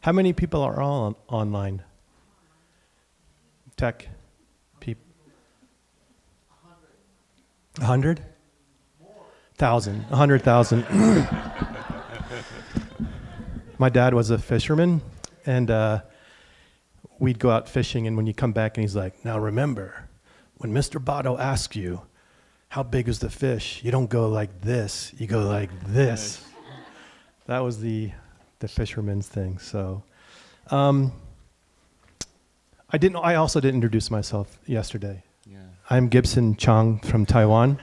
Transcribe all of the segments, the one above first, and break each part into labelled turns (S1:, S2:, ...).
S1: How many people are all online? Tech people? 100? 1,000. 100,000. My dad was a fisherman, and we'd go out fishing, and when you come back, and he's like, now remember, when Mr. Botto asks you, how big is the fish? You don't go like this, you go like this. That was the fisherman's thing. So, I also didn't introduce myself yesterday. Yeah. I'm Gibson Chang from Taiwan.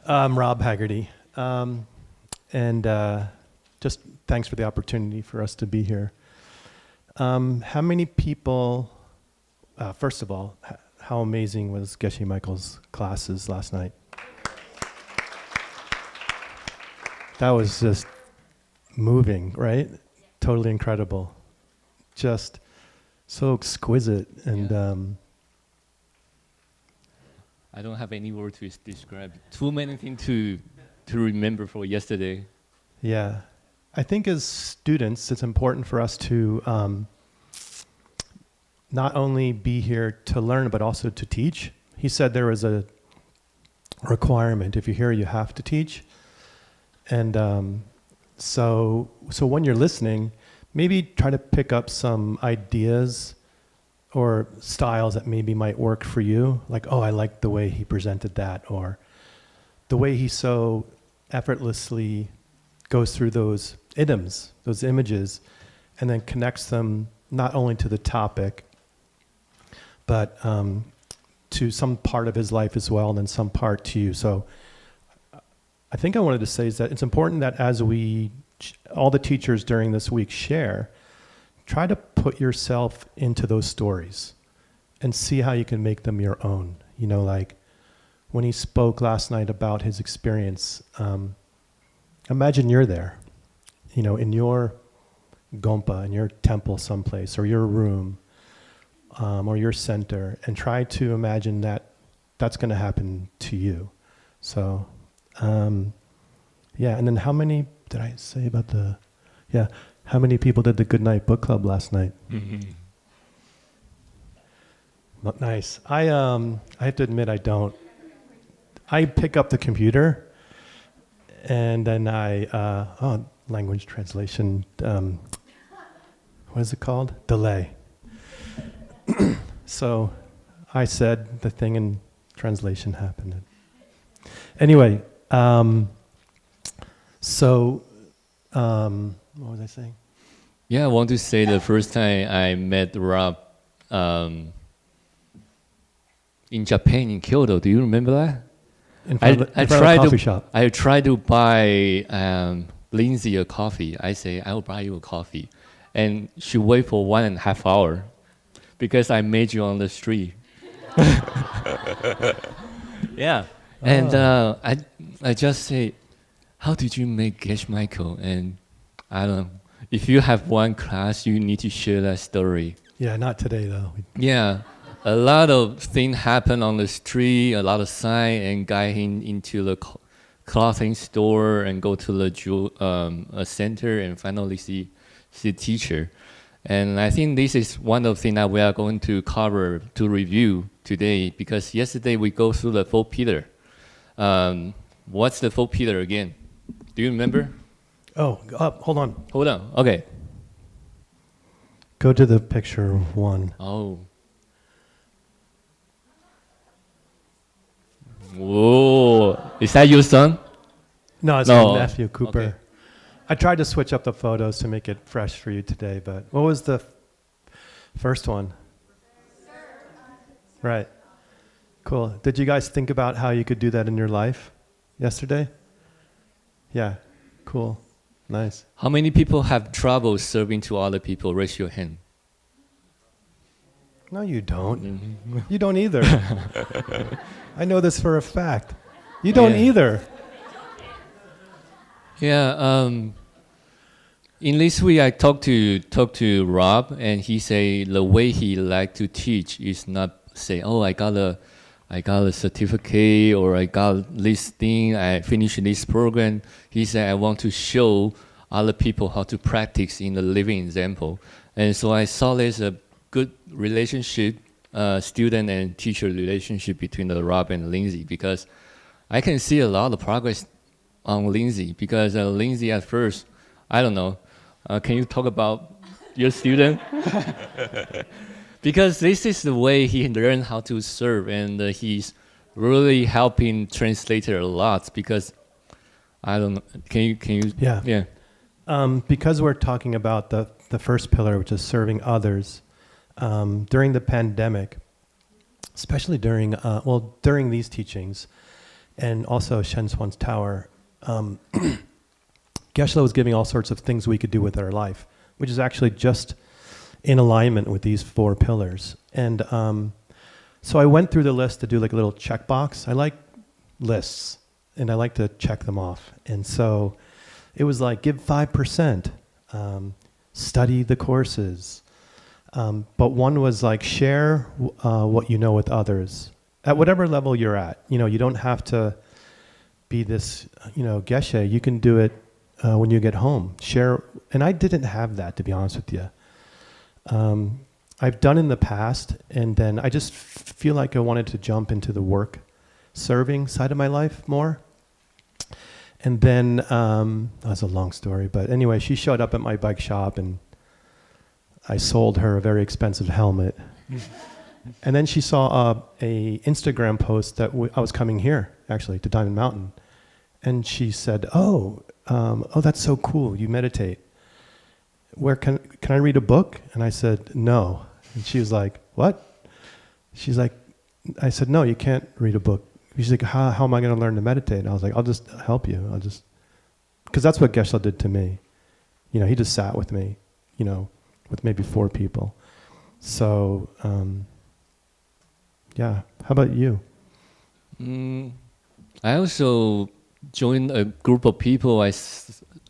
S1: I'm Rob Haggerty. And just thanks for the opportunity for us to be here. How many people, first of all, how amazing was Geshe Michael's classes last night? That was just moving, right? Totally incredible. Just so exquisite. And
S2: I don't have any word to describe. Too many things to remember for yesterday.
S1: Yeah. I think as students, it's important for us to not only be here to learn, but also to teach. He said there was a requirement. If you're here, you have to teach. And so when you're listening, maybe try to pick up some ideas or styles that maybe might work for you. Like, oh, I like the way he presented that, or the way he so effortlessly goes through those idioms, those images, and then connects them not only to the topic, but to some part of his life as well, and then some part to you. So I think I wanted to say is that it's important that as all the teachers during this week share, try to put yourself into those stories and see how you can make them your own. You know, like when he spoke last night about his experience, imagine you're there, you know, in your gompa, in your temple someplace, or your room, or your center, and try to imagine that that's going to happen to you. So, yeah, and then how many did I say about how many people did the Good Night Book Club last night? Mm-hmm. Nice. I have to admit I don't. I pick up the computer, and then language translation, what is it called? Delay. So I said the thing and translation happened. Anyway, what was I saying?
S2: Yeah, I want to say the first time I met Rob in Japan, in Kyoto. Do you remember that?
S1: In front of a coffee shop.
S2: I tried to buy Lindsay a coffee. I say, I will buy you a coffee. And she wait for 1.5 hours because I made you on the street. Yeah. Oh. And I just say, how did you make Geshe Michael? And I don't know. If you have one class, you need to share that story.
S1: Yeah, not today though.
S2: Yeah. A lot of things happen on the street, a lot of sign, and guy into the clothing store and go to the center and finally see teacher. And I think this is one of the things that we are going to cover, to review today, because yesterday we go through the 4 pillar. What's the 4 pillar again? Do you remember?
S1: Oh, hold on.
S2: Hold on, okay.
S1: Go to the picture 1.
S2: Oh. Whoa, is that your son?
S1: No, it's my nephew, Cooper.
S2: Okay.
S1: I tried to switch up the photos to make it fresh for you today, but what was the first one? Right. Cool. Did you guys think about how you could do that in your life yesterday? Yeah. Cool. Nice.
S2: How many people have trouble serving to other people? Raise your hand.
S1: No, you don't. Mm-hmm. You don't either. I know this for a fact. You don't either.
S2: Yeah. In this week, I talked to Rob, and he say the way he like to teach is not say, oh, I got a certificate, or I got this thing, I finished this program. He said, I want to show other people how to practice in the living example. And so I saw there's a good relationship, student and teacher relationship between the Rob and Lindsay, because I can see a lot of progress on Lindsay, because Lindsay at first, I don't know, can you talk about your student? Because this is the way he learned how to serve, and he's really helping translator a lot, because I don't know, can you? Yeah.
S1: Because we're talking about the first pillar, which is serving others, during the pandemic, especially during these teachings, and also Shen Swan's Tower, Geshe was giving all sorts of things we could do with our life, which is actually just in alignment with these 4 pillars. And so I went through the list to do like a little checkbox. I like lists, and I like to check them off. And so it was like, give 5%, study the courses. But one was like, share what you know with others at whatever level you're at. You know, you don't have to be this, Geshe. You can do it when you get home. Share. And I didn't have that, to be honest with you. I've done in the past, and then I just feel like I wanted to jump into the work serving side of my life more. And then, that's a long story, but anyway, she showed up at my bike shop, and I sold her a very expensive helmet. And then she saw a Instagram post that I was coming here, actually, to Diamond Mountain. And she said, oh, that's so cool, you meditate. Where can I read a book? And I said, no. And she was like, what? She's like, I said, no, you can't read a book. She's like, how am I going to learn to meditate? And I was like, I'll just help you. Because that's what Geshe did to me. He just sat with me, with maybe 4 people. So, yeah. How about you?
S2: I also joined a group of people.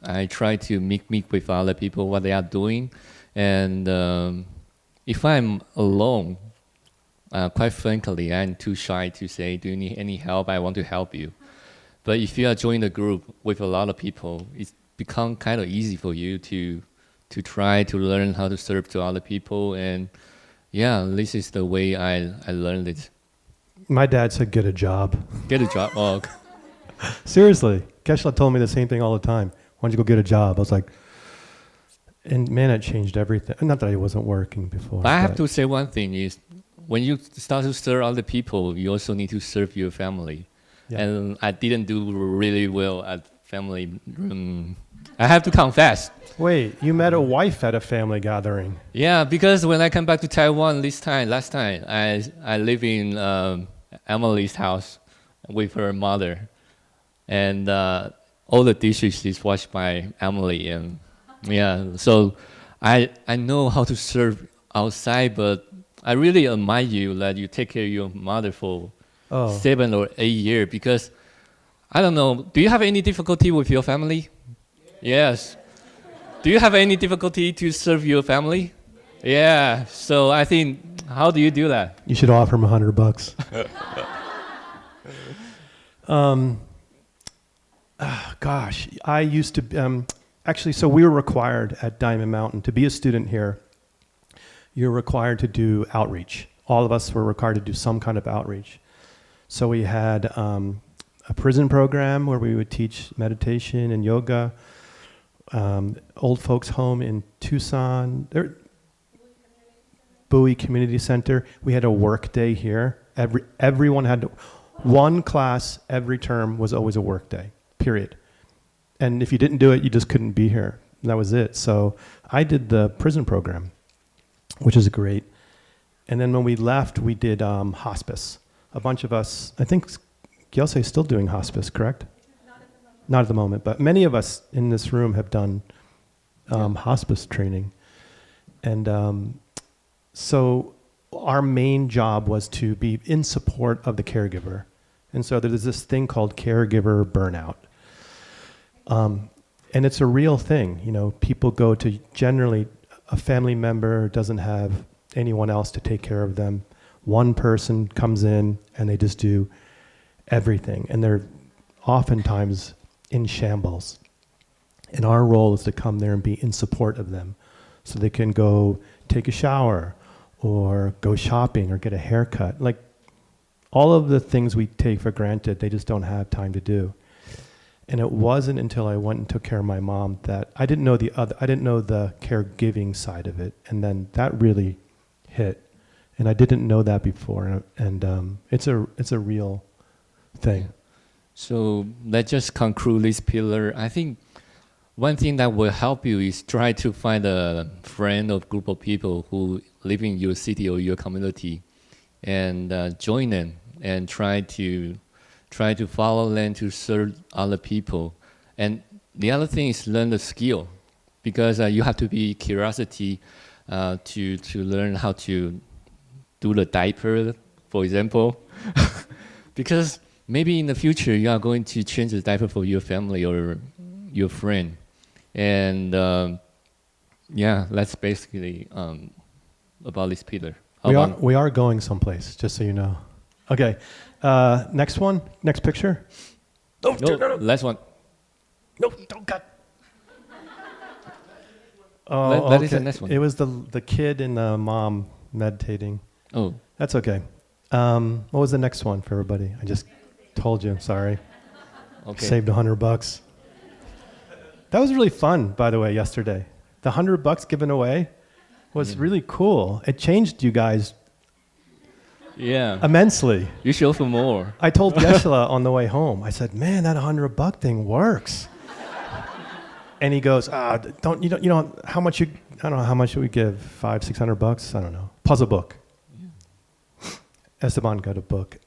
S2: I try to meet with other people, what they are doing. And if I'm alone, quite frankly, I'm too shy to say, do you need any help? I want to help you. But if you are joining a group with a lot of people, it's become kind of easy for you to try to learn how to serve to other people. And yeah, this is the way I learned it.
S1: My dad said, get a job.
S2: Get a job? Oh, okay.
S1: Seriously. Geshe told me the same thing all the time. Why don't you go get a job? I was like, and man, it changed everything. Not that I wasn't working before.
S2: But I have to say one thing is, when you start to serve other people, you also need to serve your family. Yeah. And I didn't do really well at family. I have to confess.
S1: Wait, you met a wife at a family gathering?
S2: Yeah, because when I come back to Taiwan last time, I live in Emily's house with her mother, and all the dishes is washed by Emily, and yeah, so I know how to serve outside, but I really admire you that you take care of your mother for 7 or 8 years, because I don't know, do you have any difficulty with your family? Yes. Do you have any difficulty to serve your family? Yeah. So I think, how do you do that?
S1: You should offer him $100. Gosh, I used to actually. So we were required at Diamond Mountain to be a student here. You're required to do outreach. All of us were required to do some kind of outreach. So we had a prison program where we would teach meditation and yoga. Old folks home in Tucson, Bowie Community Center. We had a work day here. Everyone had one class every term was always a work day, period. And if you didn't do it, you just couldn't be here. And that was it. So I did the prison program, which is great. And then when we left, we did hospice. A bunch of us, I think Geshe is still doing hospice, correct? Not at the moment, but many of us in this room have done hospice training. And so our main job was to be in support of the caregiver. And so there's this thing called caregiver burnout. And it's a real thing. People go to, generally, a family member doesn't have anyone else to take care of them. One person comes in and they just do everything. And they're oftentimes in shambles. And our role is to come there and be in support of them. So they can go take a shower or go shopping or get a haircut. Like all of the things we take for granted, they just don't have time to do. And it wasn't until I went and took care of my mom that I didn't know the caregiving side of it. And then that really hit. And I didn't know that before. And it's a real thing.
S2: So let's just conclude this pillar. I think one thing that will help you is try to find a friend or group of people who live in your city or your community, and join them and try to follow them to serve other people. And the other thing is learn the skill, because you have to be curiosity to learn how to do the diaper, for example, because maybe in the future you are going to change the diaper for your family or your friend. And yeah, that's basically about this pillar.
S1: We are going someplace, just so you know. Okay, next picture.
S2: No, last one.
S1: No, don't cut.
S2: That is the next one.
S1: It was the kid and the mom meditating.
S2: Oh,
S1: that's okay. What was the next one for everybody? I just told you. Sorry.
S2: Okay.
S1: Saved $100. That was really fun, by the way, yesterday. The $100 given away was really cool. It changed you guys immensely.
S2: You should offer more.
S1: I told Geshe on the way home, I said, man, that $100 thing works. And he goes, how much I don't know how much should we give? $500-600? I don't know. Puzzle book. Yeah. Esteban got a book.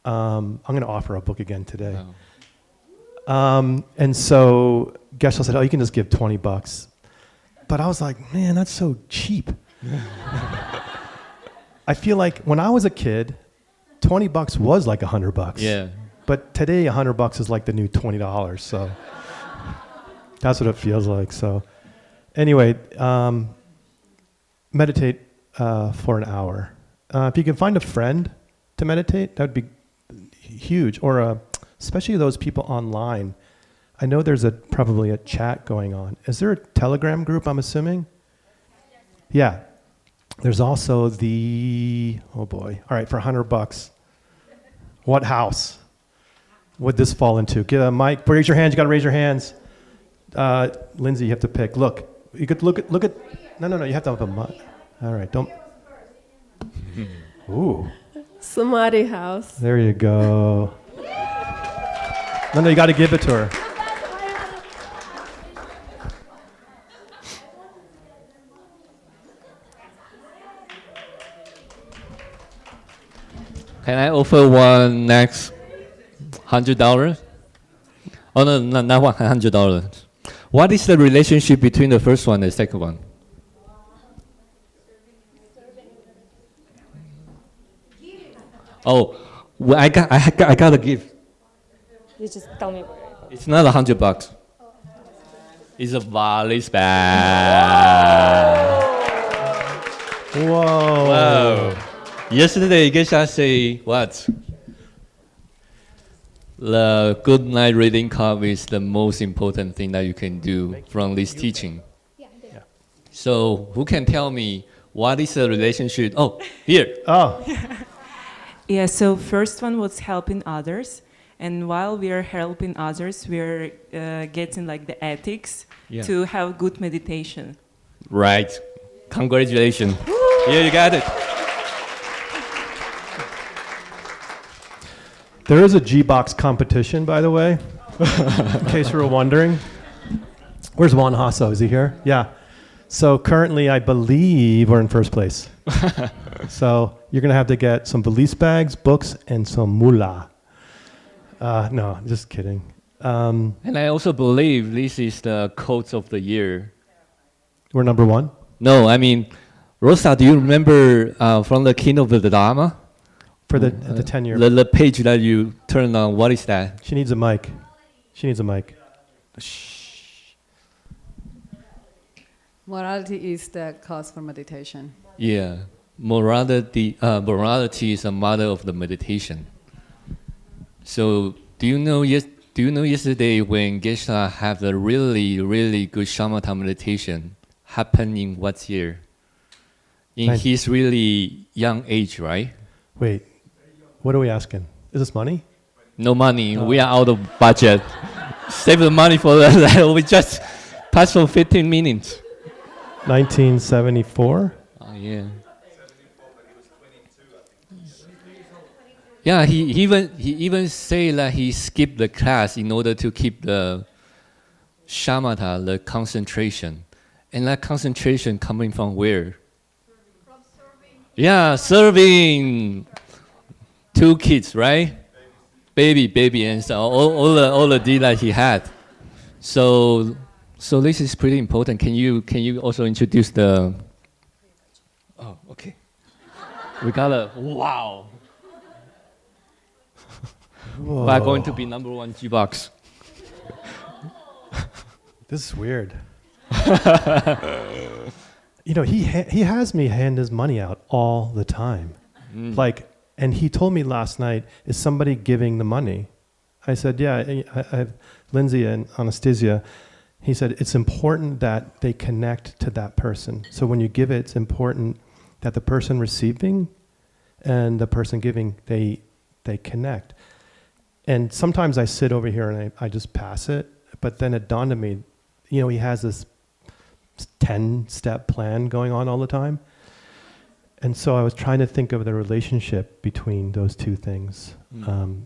S1: I'm going to offer a book again today. Wow. And so Geshe said, you can just give $20. But I was like, man, that's so cheap. I feel like when I was a kid, $20 was like $100.
S2: Yeah.
S1: But today, $100 is like the new $20. So that's what it feels like. So anyway, meditate for an hour. If you can find a friend to meditate, that would be huge. Or especially those people online. I know there's probably a chat going on. Is there a Telegram group, I'm assuming? Yeah. There's also oh boy. All right, for $100. What house would this fall into? Get a mic. Raise your hands. You got to raise your hands. Lindsay, you have to pick. Look. You could look at. No. You have to have a mic. All right. Don't. Ooh.
S3: Samadhi house.
S1: There you go. No, you got to give it to her.
S2: Can I offer one next $100? Oh no, not $100. What is the relationship between the first one and the second one? Oh, well, I got a gift.
S3: You just tell me.
S2: It's not $100. It's a Vali's bag.
S1: Whoa.
S2: Wow. Yesterday, Geshe say what? The good night reading cup is the most important thing that you can do from this teaching. Yeah. So who can tell me what is the relationship? Oh, here.
S1: Oh.
S4: Yeah, so first one was helping others. And while we are helping others, we are getting like the ethics to have good meditation.
S2: Right. Congratulations. Yeah, you got it.
S1: There is a GBOCS competition, by the way, in case you were wondering. Where's Juan Hasso? Is he here? Yeah. So currently, I believe we're in first place. So you're going to have to get some valise bags, books, and some mullah. No, just kidding.
S2: And I also believe this is the quote of the year.
S1: We're number one?
S2: No, I mean, Rosa, do you remember from the keynote of the Lama?
S1: For the 10-year.
S2: The page that you turned on, what is that?
S1: She needs a mic. Shh.
S5: Morality is the cause for meditation.
S2: Yeah. Morality is a mother of the meditation. So do you know Do you know yesterday when Geshe had a really, really good shamatha meditation happened in what year? In his really young age, right?
S1: Wait, what are we asking? Is this money?
S2: No money. We are out of budget. Save the money for that. We just passed for 15 minutes.
S1: 1974?
S2: Oh, yeah. Yeah, he even say that he skipped the class in order to keep the shamatha, the concentration. And that concentration coming from where? From serving. Yeah, serving. 2 kids, right? Baby, and so all the deal that he had. So this is pretty important. Can you also introduce the? Oh, okay. We got a wow.
S1: Whoa.
S2: We are going to be #1 GBOCS.
S1: This is weird. You know, he has me hand his money out all the time. And he told me last night, is somebody giving the money? I said, yeah, I have Lindsay and Anastasia. He said, it's important that they connect to that person. So when you give it, it's important that the person receiving and the person giving, they connect. And sometimes I sit over here and I just pass it, but then it dawned on me, you know, he has this 10-step plan going on all the time. And so I was trying to think of the relationship between those two things,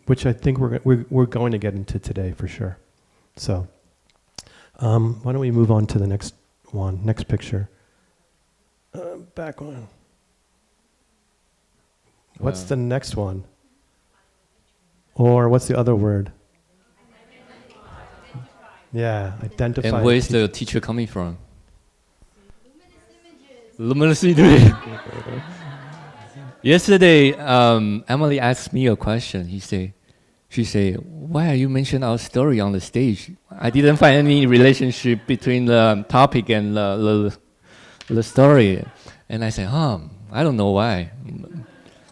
S1: which I think we're going to get into today for sure. So why don't we move on to the next one, next picture. Back one. What's the next one? Or what's the other word? Yeah, identify.
S2: And where's the teacher coming from? Luminous images. Yesterday, Emily asked me a question. She said, why are you mentioning our story on the stage? I didn't find any relationship between the topic and the story. And I said, I don't know why.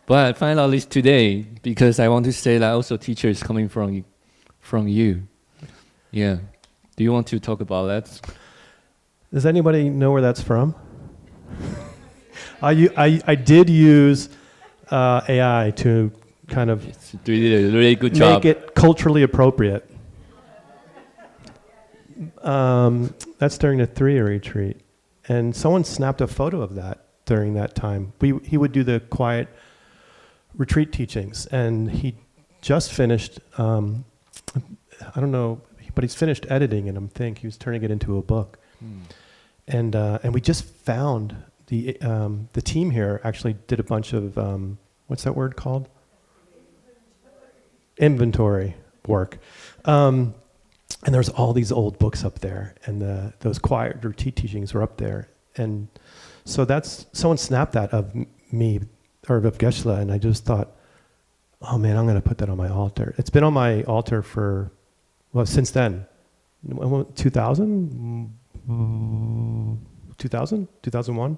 S2: But I find out this today because I want to say that also teacher is coming from you. Yeah. Do you want to talk about that?
S1: Does anybody know where that's from? I did use AI to kind of
S2: did a really good job.
S1: Make it culturally appropriate. That's during the 3-year retreat. And someone snapped a photo of that during that time. He would do the quiet retreat teachings, and he just finished, I don't know, but he's finished editing it, I think. He was turning it into a book. And we just found the team here actually did a bunch of, what's that word called? Inventory work. And there's all these old books up there, and those quiet retreat teachings were up there. And so someone snapped that of me, or of Geshe, and I just thought, oh man, I'm going to put that on my altar. It's been on my altar for, well, since then. 2000? 2001?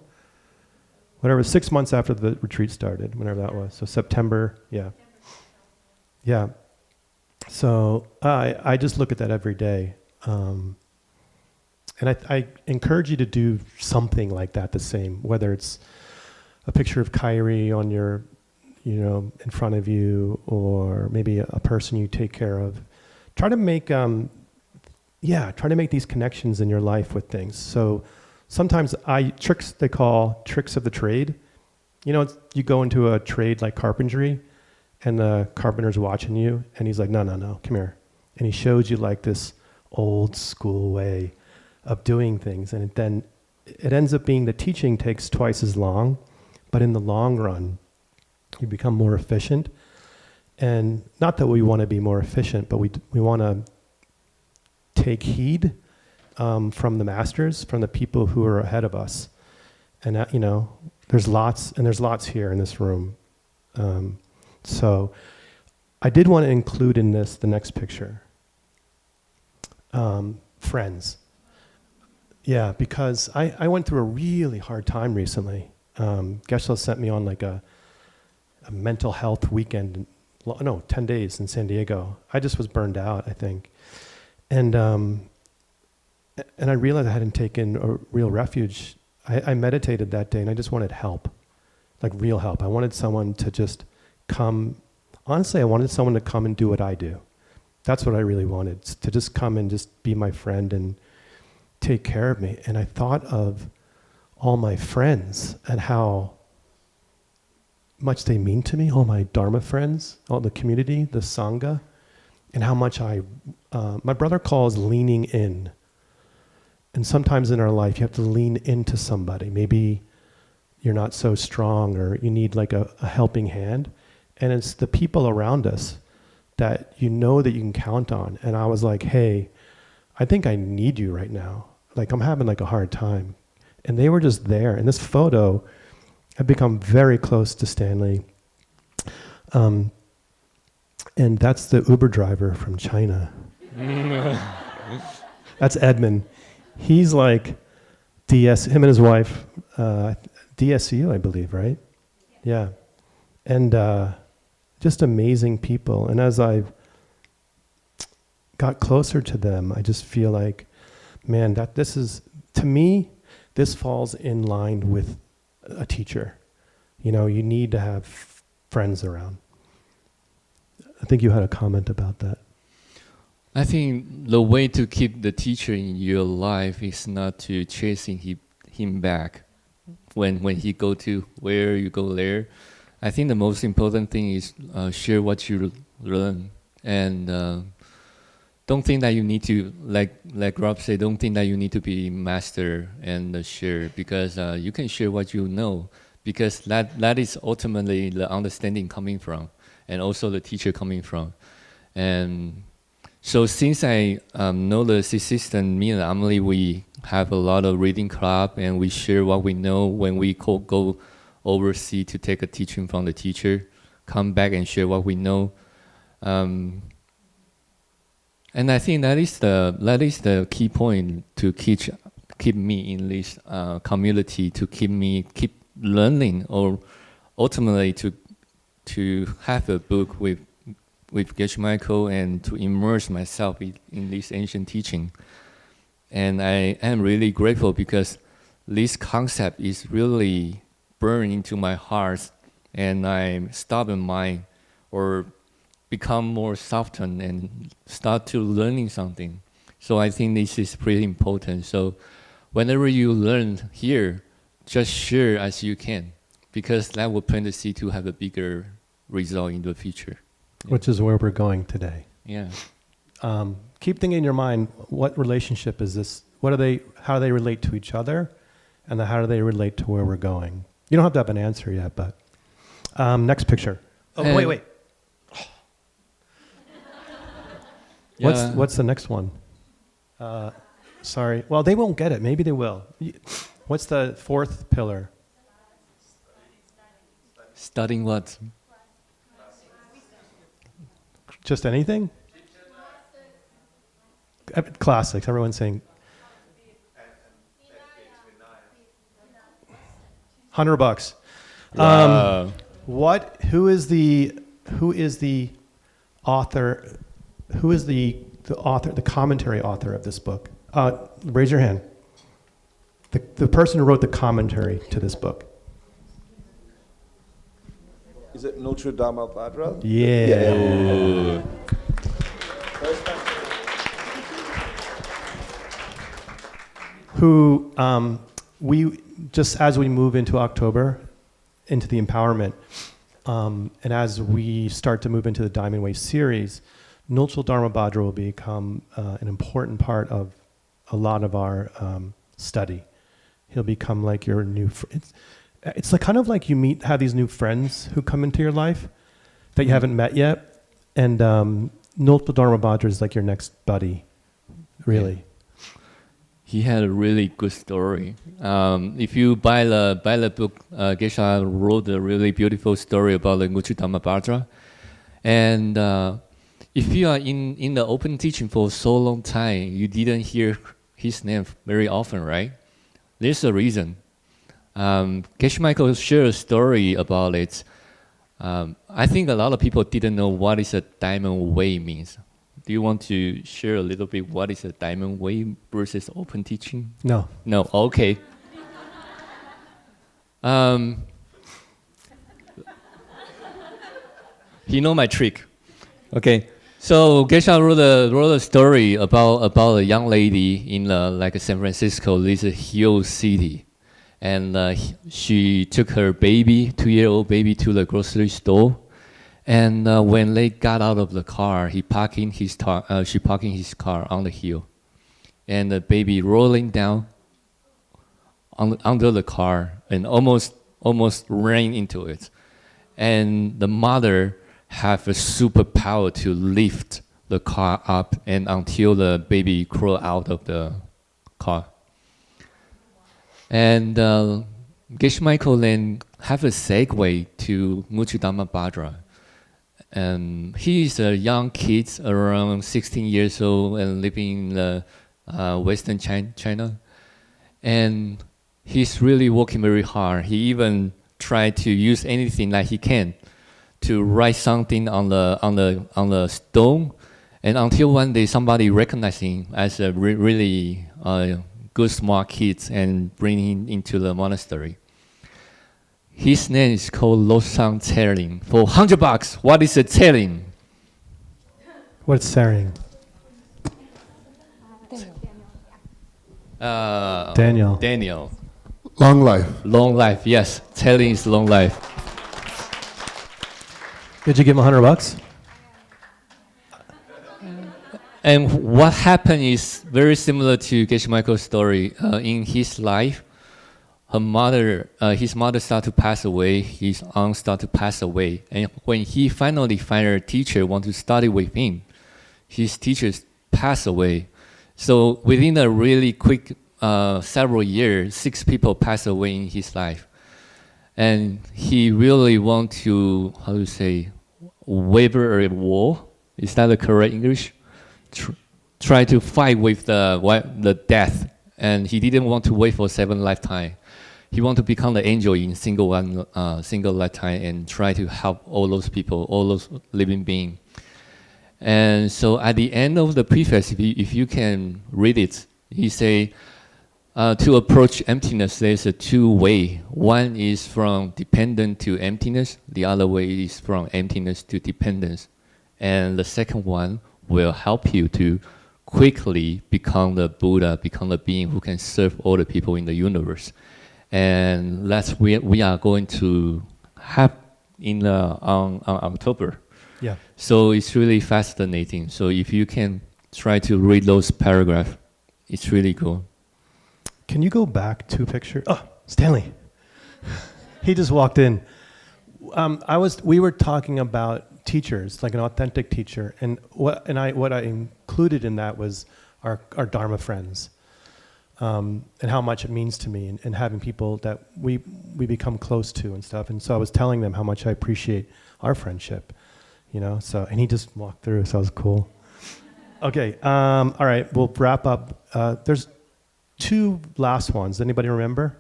S1: Whatever, 6 months after the retreat started, whenever that was. So September, yeah. Yeah. So I just look at that every day. And I encourage you to do something like that, the same, whether it's a picture of Kyrie on your, in front of you, or maybe a person you take care of. Try to make, try to make these connections in your life with things. So sometimes they call tricks of the trade. You go into a trade like carpentry, and the carpenter's watching you, and he's like, no, come here. And he shows you like this old school way of doing things. And then it ends up being the teaching takes twice as long, but in the long run, you become more efficient. And not that we want to be more efficient, but we want to take heed from the masters, from the people who are ahead of us. And that, there's lots here in this room. So I did want to include in this the next picture. Friends. Yeah, because I went through a really hard time recently. Geshe sent me on like a mental health weekend no, 10 days in San Diego. I just was burned out, I think. And I realized I hadn't taken a real refuge. I meditated that day and I just wanted help, like real help. I wanted someone to just come. Honestly, I wanted someone to come and do what I do. That's what I really wanted, to just come and just be my friend and take care of me. And I thought of all my friends and how much they mean to me, all my Dharma friends, all the community, the Sangha, and how much my brother calls leaning in. And sometimes in our life, you have to lean into somebody. Maybe you're not so strong or you need like a helping hand. And it's the people around us that you know that you can count on. And I was like, hey, I think I need you right now. Like I'm having like a hard time. And they were just there. In this photo, I've become very close to Stanley. And that's the Uber driver from China. That's Edmund. He's like him and his wife, DSU, I believe, right? Yeah. And just amazing people. And as I got closer to them, I just feel like, man, that this is, to me, this falls in line with a teacher. You know, you need to have friends around. I think you had a comment about that.
S2: I think the way to keep the teacher in your life is not to chasing him back when he go to where you go there. I think the most important thing is share what you learn, and don't think that you need to, like Rob said, don't think that you need to be master and share, because you can share what you know, because that is ultimately the understanding coming from, and also the teacher coming from. And so since I know the system, me and Emily, we have a lot of reading club, and we share what we know when we go overseas to take a teaching from the teacher, come back and share what we know. And I think that is the key point to keep me in this community, to keep learning, or ultimately to have a book with Geshe Michael and to immerse myself in this ancient teaching. And I am really grateful because this concept is really burned into my heart, and I stop in mind or become more softened and start to learning something. So I think this is pretty important. So whenever you learn here, just share as you can, because that will plant the seed to have a bigger result in the future. Yeah.
S1: Which is where we're going today.
S2: Yeah.
S1: Keep thinking in your mind, what relationship is this? How do they relate to each other? And then how do they relate to where we're going? You don't have to have an answer yet, but next picture. Oh, wait.
S2: Yeah.
S1: What's the next one? Sorry. Well, they won't get it. Maybe they will. What's the fourth pillar?
S2: Studying what?
S1: Just anything? Classics. Everyone's saying. $100.
S2: Wow.
S1: Who is the author? Who is the author, the commentary author of this book? Raise your hand. The person who wrote the commentary to this book.
S6: Is it Notre Dame Padre?
S1: Yeah. Who we just as we move into October, into the empowerment, and as we start to move into the Diamond Way series, Nulchul Dharma Bhadra will become an important part of a lot of our study. He'll become like your new. It's like kind of like you have these new friends who come into your life that you haven't met yet, and Nulchul Dharma Bhadra is like your next buddy, really.
S2: Yeah. He had a really good story. If you buy the book, Geshe wrote a really beautiful story about the Nulchul Dharma Bhadra, and if you are in the open teaching for so long time, you didn't hear his name very often, right? There's a reason. Geshe Michael shared a story about it. I think a lot of people didn't know what is a diamond way means. Do you want to share a little bit what is a diamond way versus open teaching?
S1: No.
S2: No, okay. You know my trick. Okay. So Geshe wrote a story about a young lady in like San Francisco, this hill city. And she took her baby, 2-year-old baby, to the grocery store. And when they got out of the car, she parking his car on the hill. And the baby rolling down under the car and almost ran into it. And the mother have a superpower to lift the car up and until the baby crawl out of the car. And Geshe Michael then have a segue to Muchu Dhamma Bhadra. He's a young kid, around 16 years old, and living in Western China. And he's really working very hard. He even tried to use anything that he can to write something on the stone. And until one day somebody recognized him as a really good, smart kid and bring him into the monastery. His name is called Losang Tseling. For $100, what is a Tseling?
S1: What's Tseling? Daniel.
S7: Long life.
S2: Long life, yes. Tseling is long life.
S1: Did you give him $100?
S2: And what happened is very similar to Geshe Michael's story. In his life, his mother started to pass away, his aunt started to pass away. And when he finally found a teacher want to study with him, his teachers passed away. So within a really quick several years, 6 people passed away in his life. And he really want to, waver a war? Is that the correct English? Try to fight with the death. And he didn't want to wait for 7 lifetimes. He want to become the angel in single lifetime and try to help all those people, all those living beings. And so at the end of the preface, if you can read it, he say, to approach emptiness, there's a 2 way. One is from dependent to emptiness. The other way is from emptiness to dependence. And the second one will help you to quickly become the Buddha, become the being who can serve all the people in the universe. And that's we are going to have on October.
S1: Yeah.
S2: So it's really fascinating. So if you can try to read those paragraphs, it's really cool.
S1: Can you go back 2 pictures? Oh, Stanley. He just walked in. We were talking about teachers, like an authentic teacher, and what I included in that was our Dharma friends, and how much it means to me, and having people that we become close to and stuff. And so I was telling them how much I appreciate our friendship, So, and he just walked through, so it was cool. Okay, all right, we'll wrap up. There's 2 last ones. Anybody remember?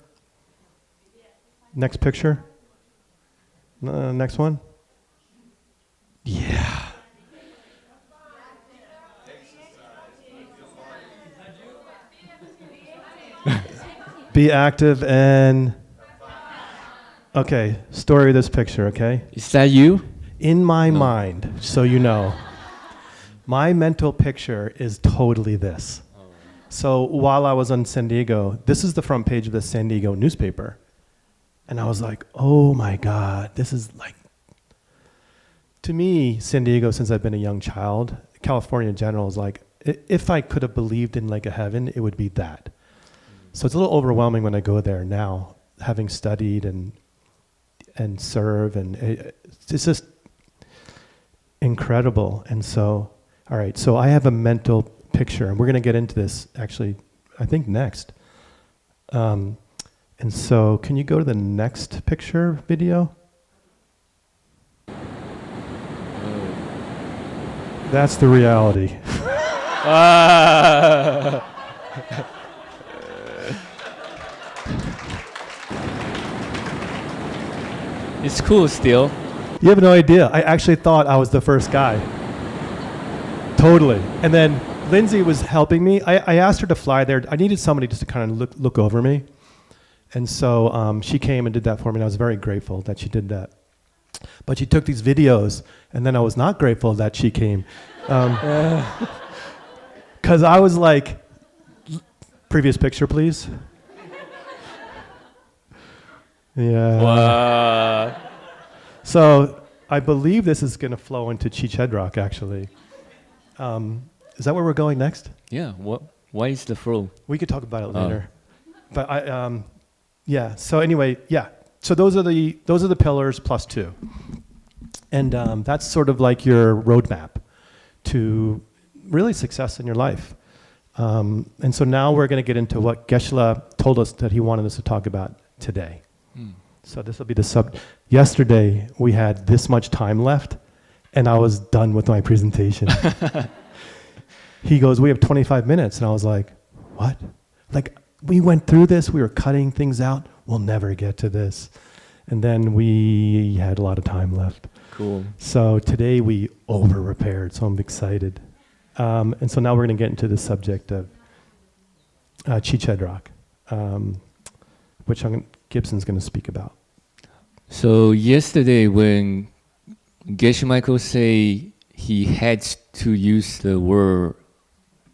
S1: Next picture. Next one. Yeah. Be active and... Okay, story of this picture, okay?
S2: Is that you?
S1: In my mind, so you know, my mental picture is totally this. So while I was on San Diego, this is the front page of the San Diego newspaper. And I was like, oh my God, this is like... To me, San Diego, since I've been a young child, California in general is like, if I could have believed in like a heaven, it would be that. So it's a little overwhelming when I go there now, having studied and serve, and it's just incredible. And so, all right, so I have a mental picture, and we're going to get into this actually, I think next. And so can you go to the next picture video? That's the reality.
S2: It's cool still.
S1: You have no idea. I actually thought I was the first guy. Totally. And then Lindsay was helping me. I asked her to fly there. I needed somebody just to kind of look over me. And so she came and did that for me, and I was very grateful that she did that. But she took these videos, and then I was not grateful that she came. Because I was like, previous picture, please. Yeah.
S2: Wow.
S1: So I believe this is going to flow into Chichedrock, actually. Is that where we're going next?
S2: Yeah. Why is the flow?
S1: We could talk about it later. But yeah. So anyway, yeah. So those are the pillars plus 2, and that's sort of like your roadmap to really success in your life. And so now we're going to get into what Geshe told us that he wanted us to talk about today. So this will be the Yesterday we had this much time left, and I was done with my presentation. He goes, "We have 25 minutes," and I was like, "What?" Like, we went through this. We were cutting things out. We'll never get to this. And then we had a lot of time left.
S2: Cool.
S1: So today we over-prepared, so I'm excited. And so now we're going to get into the subject of Chichedrock, which Gibson's going to speak about.
S2: So yesterday when Geshe Michael say he had to use the word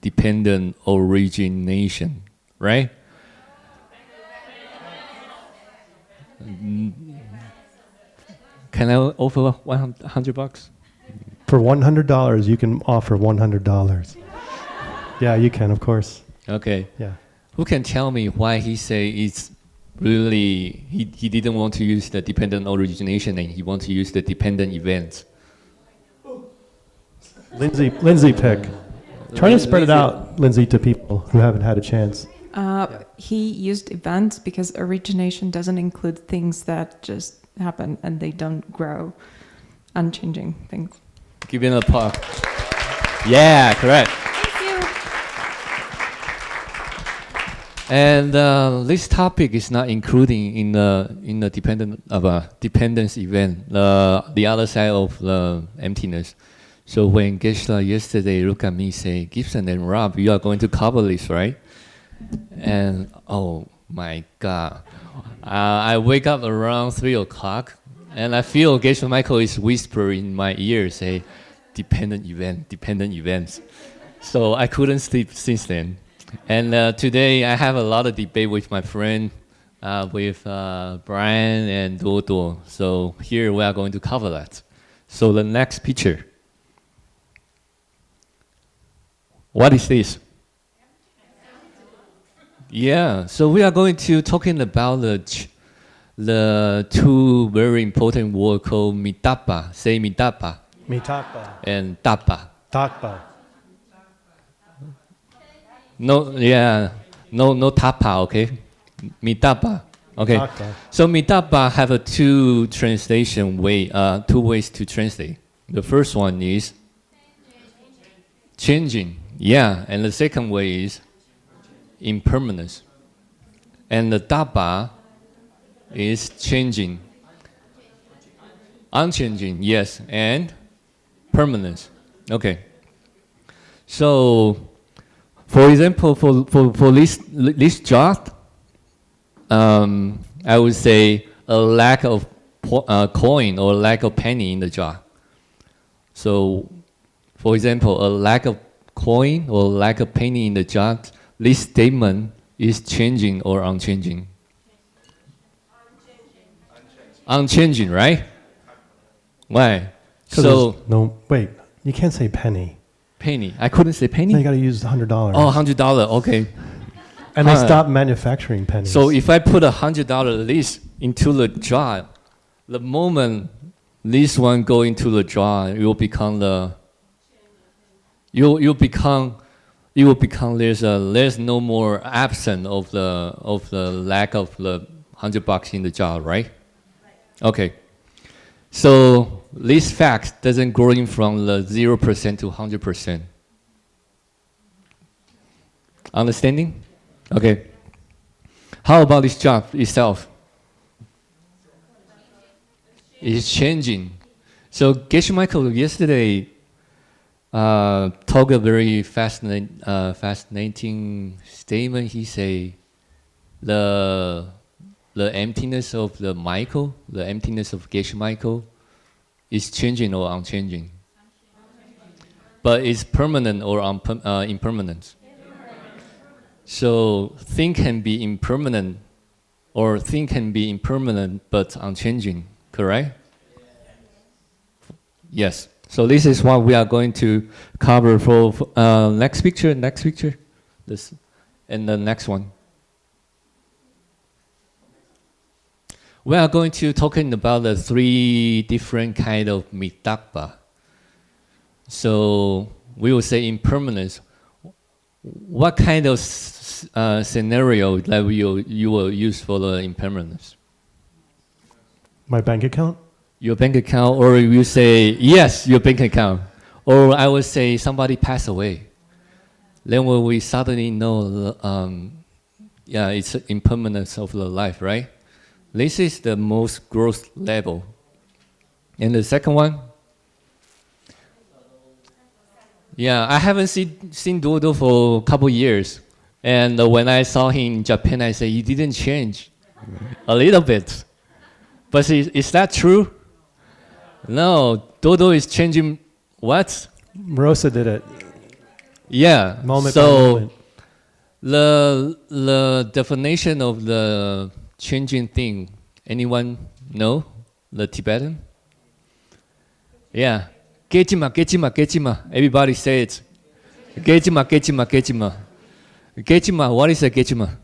S2: dependent origination, right? Can I offer $100?
S1: For $100, you can offer $100. Yeah, you can, of course.
S2: Okay.
S1: Yeah.
S2: Who can tell me why he say it's really, he didn't want to use the dependent origination and he want to use the dependent events?
S1: Lindsay pick. Try to spread it out, Lindsay, to people who haven't had a chance.
S3: He used events because origination doesn't include things that just happen and they don't grow, unchanging things.
S2: Give him a pop. Yeah, correct. And this topic is not including in the dependence event, the other side of the emptiness. So when Geshe yesterday looked at me say, "Gibson and Rob, you are going to cover this, right?" And oh my God, I wake up around 3 o'clock and I feel Geshe Michael is whispering in my ear, say, dependent events. So I couldn't sleep since then. And today I have a lot of debate with my friend, with Brian and Dodo. So here we are going to cover that. So the next picture. What is this? Yeah, so we are going to talking about the 2 very important words called mitapa. Say mitapa.
S1: Mitapa.
S2: And tapa.
S1: Takpa.
S2: No tapa, okay? Mitapa. Okay.
S1: Takpa.
S2: So mitapa have a 2 translation way, 2 ways to translate. The first one is changing. Yeah, and the second way is impermanence. And the tapa is changing. Unchanging, yes, and permanence. Okay. So, for example, for this chart, I would say a lack of coin or lack of penny in the jar. So, for example, a lack of coin or lack of penny in the jar, this statement is changing or unchanging? Unchanging, right? Why? So
S1: no, wait. You can't say penny.
S2: Penny. I couldn't say penny.
S1: No, you got to use $100.
S2: Oh, $100. Okay.
S1: And they stopped manufacturing pennies.
S2: So if I put $100 list into the jar, the moment this one go into the jar, it will become the. It will become. There's no more absent of the lack of the $100 in the jar, right? Okay. So this fact doesn't grow in from the 0% to 100%. Understanding? Okay. How about this job itself? It's changing. So Geshe Michael yesterday talked a very fascinating statement. He say the emptiness of the Michael, the emptiness of Geshe Michael, is changing or unchanging, but it's permanent or impermanent. So thing can be impermanent, or thing can be impermanent but unchanging. Correct? Yes. So this is what we are going to cover for next picture, this, and the next one. We are going to talking about the 3 different kind of mitakpa. So we will say impermanence. What kind of scenario that you will use for the impermanence?
S1: My bank account?
S2: Your bank account, or you say, yes, your bank account. Or I would say somebody passed away. Then when we suddenly know, yeah, it's impermanence of the life, right? This is the most gross level. And the second one? Yeah, I haven't seen Dodo for a couple years. And when I saw him in Japan, I said, he didn't change a little bit. But is that true? No, Dodo is changing what?
S1: Rosa did it.
S2: Yeah.
S1: Moment
S2: so
S1: by moment.
S2: the definition of the changing thing, anyone know? The Tibetan? Yeah. Gejima, gejima, gejima. Everybody say it. Gejima, gejima, gejima. Gejima, what is a gejima?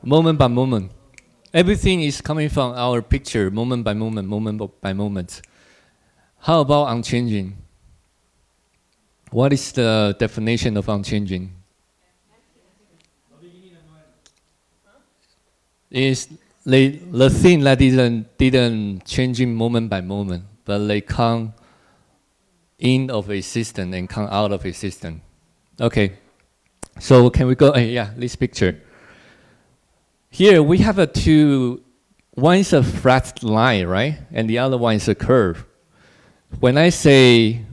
S2: Moment by moment. Everything is coming from our picture, moment by moment, moment by moment. How about unchanging? What is the definition of unchanging? Is the thing that didn't changing moment by moment, but they come in of existence and come out of existence. Okay, so can we go? Yeah, this picture. Here we have a two. One is a flat line, right, and the other one is a curve. When I say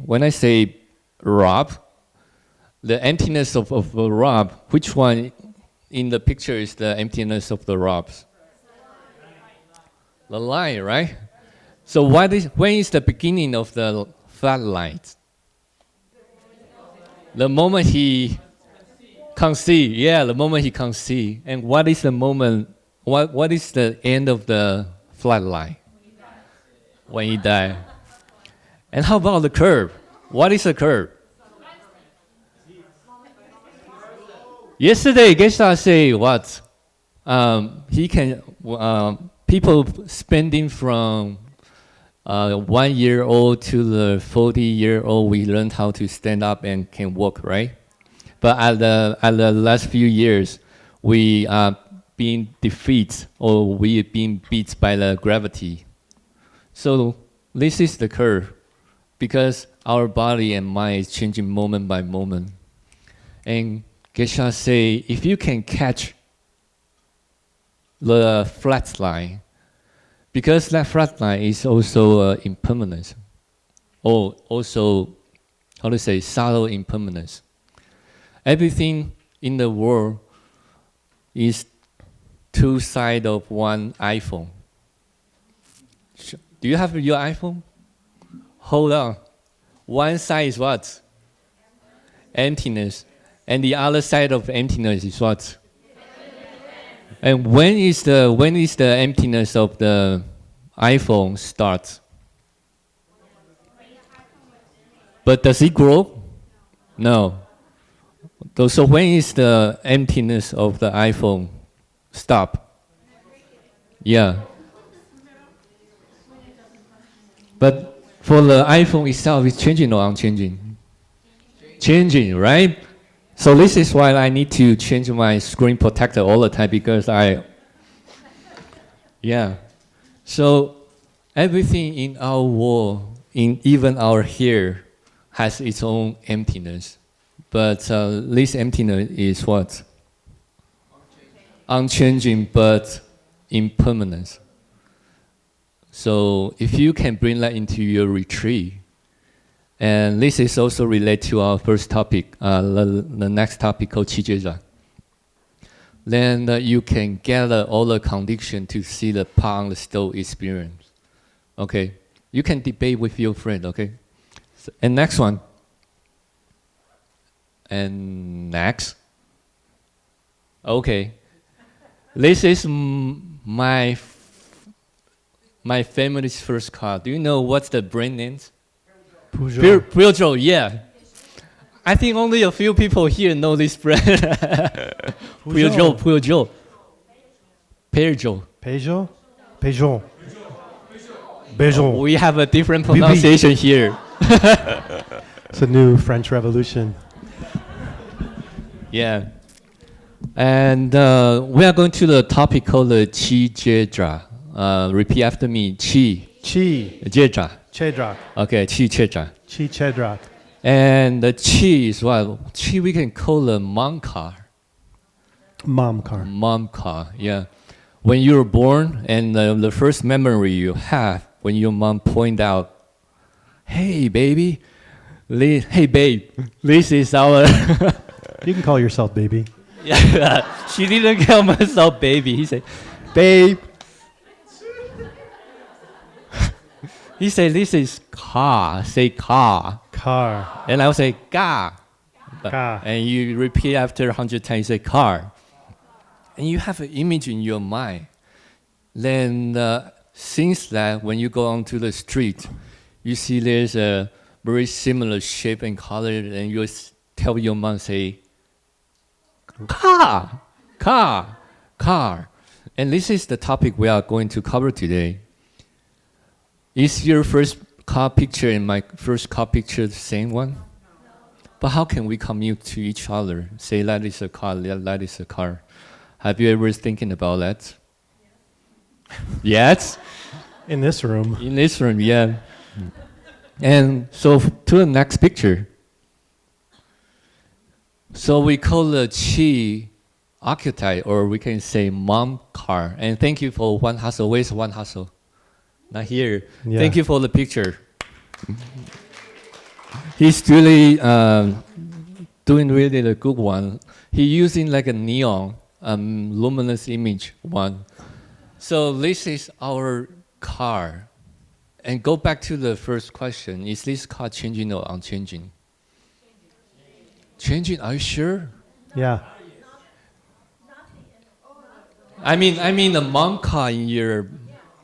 S2: Rob, the emptiness of Rob, which one in the picture is the emptiness of the Robs? The line, right? So when is the beginning of the flat line? The moment he can't see, yeah, the moment he can't see. And what is the moment? What is the end of the flat line? When he died. And how about the curve? What is a curve? Yesterday, Geshe say what? He can people spending from 1 year old to the 40-year-old. We learned how to stand up and can walk, right? But at the last few years, we are being defeated or we are being beat by the gravity. So this is the curve, because our body and mind is changing moment by moment. And Geshe say, if you can catch the flat line, because that flat line is also impermanence, or also, how to say, subtle impermanence. Everything in the world is two sides of one iPhone. Do you have your iPhone? Hold on. One side is what? Emptiness. And the other side of emptiness is what? And when is the emptiness of the iPhone start? But does it grow? No. So when is the emptiness of the iPhone stop? Yeah. But for the iPhone itself, it's changing or unchanging? Changing, right? So this is why I need to change my screen protector all the time, because yeah. So everything in our world, in even our hair, has its own emptiness. But this emptiness is what? Unchanging, but impermanence. So if you can bring that into your retreat, and this is also related to our first topic, the next topic called Chijeja. Then you can gather all the condition to see the pot on the stove experience. Okay, you can debate with your friend. Okay, so, and next one. And next. Okay, this is my family's first car. Do you know what's the brand name? Peugeot, yeah. I think only a few people here know this brand. Peugeot. We have a different pronunciation here.
S1: It's a new French Revolution.
S2: Yeah. And we are going to the topic called the Chi Jedra. Repeat after me. Chi. Jedra.
S1: Chedrak.
S2: Okay, Chi Jedra.
S1: Chi Chedrak.
S2: And the Chi is what? Chi we can call a mom car.
S1: Mom car.
S2: Mom car, yeah. When you were born, and the first memory you have when your mom point out, hey baby, hey babe, this is our...
S1: You can call yourself baby.
S2: Yeah, she didn't call myself baby. He said, babe. He said, this is car. Say car.
S1: Car.
S2: And I'll say, ga.
S1: Car.
S2: And you repeat after 100 times, you say car. And you have an image in your mind. Then since that, when you go onto the street, you see there's a very similar shape and color, and you tell your mom, say, car. And this is the topic we are going to cover today. Is your first car picture and my first car picture the same one? But how can we commute to each other? Say that is a car, that is a car. Have you ever thinking about that? Yes?
S1: In this room.
S2: In this room, yeah. And so to the next picture. So we call the Chi archetype, or we can say mom car. And thank you for One Hustle. Where's One Hustle? Not here. Yeah. Thank you for the picture. He's really doing really the good one. He's using like a neon, luminous image one. So this is our car. And go back to the first question. Is this car changing or unchanging? Changing, are you sure?
S1: Yeah.
S2: I mean the mom car in your,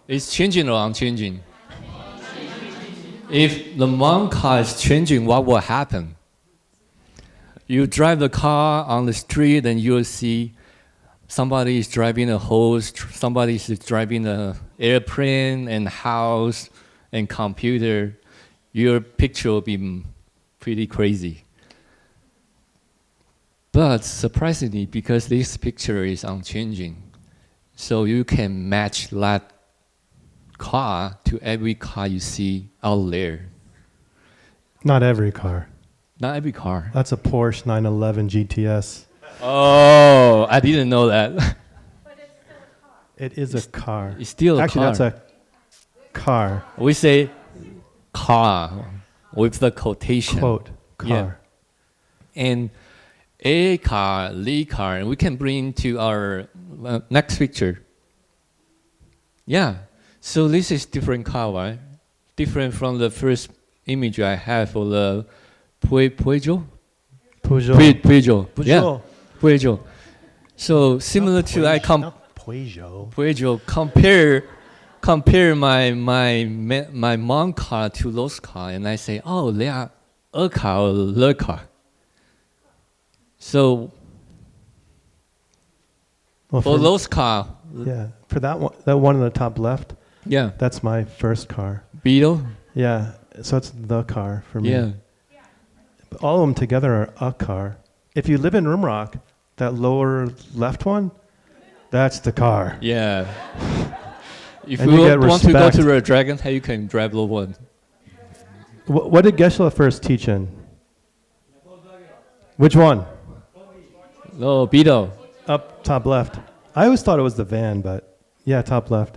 S2: is changing or unchanging? If the mom car is changing, what will happen? You drive the car on the street and you'll see somebody is driving a hose, somebody is driving an airplane and house and computer. Your picture will be pretty crazy. But surprisingly, because this picture is unchanging, so you can match that car to every car you see out there.
S1: Not every car.
S2: Not every car.
S1: That's a Porsche 911 GTS.
S2: Oh, I didn't know that.
S1: But it's still a car. It is a car.
S2: It's still a
S1: Actually,
S2: car.
S1: That's a car.
S2: We say car with the quotation.
S1: Quote, car.
S2: Yeah. And a car, the car, and we can bring to our next picture. Yeah. So this is different car, right? Different from the first image I have for the Peugeot. Yeah. Peugeot. So similar to Peugeot. Compare my mom car to those car, and I say, oh, they are a car or the car. So for those car,
S1: yeah, for that one in the top left.
S2: Yeah,
S1: that's my first car.
S2: Beetle.
S1: Yeah, so it's the car for me.
S2: Yeah.
S1: All of them together are a car. If you live in Rimrock, that lower left one, that's the car.
S2: Yeah. If you want to go to the Dragon Head, you can drive the one.
S1: What did Geshe first teach in? Which one?
S2: No, Beetle.
S1: Up top left. I always thought it was the van, but yeah, top left.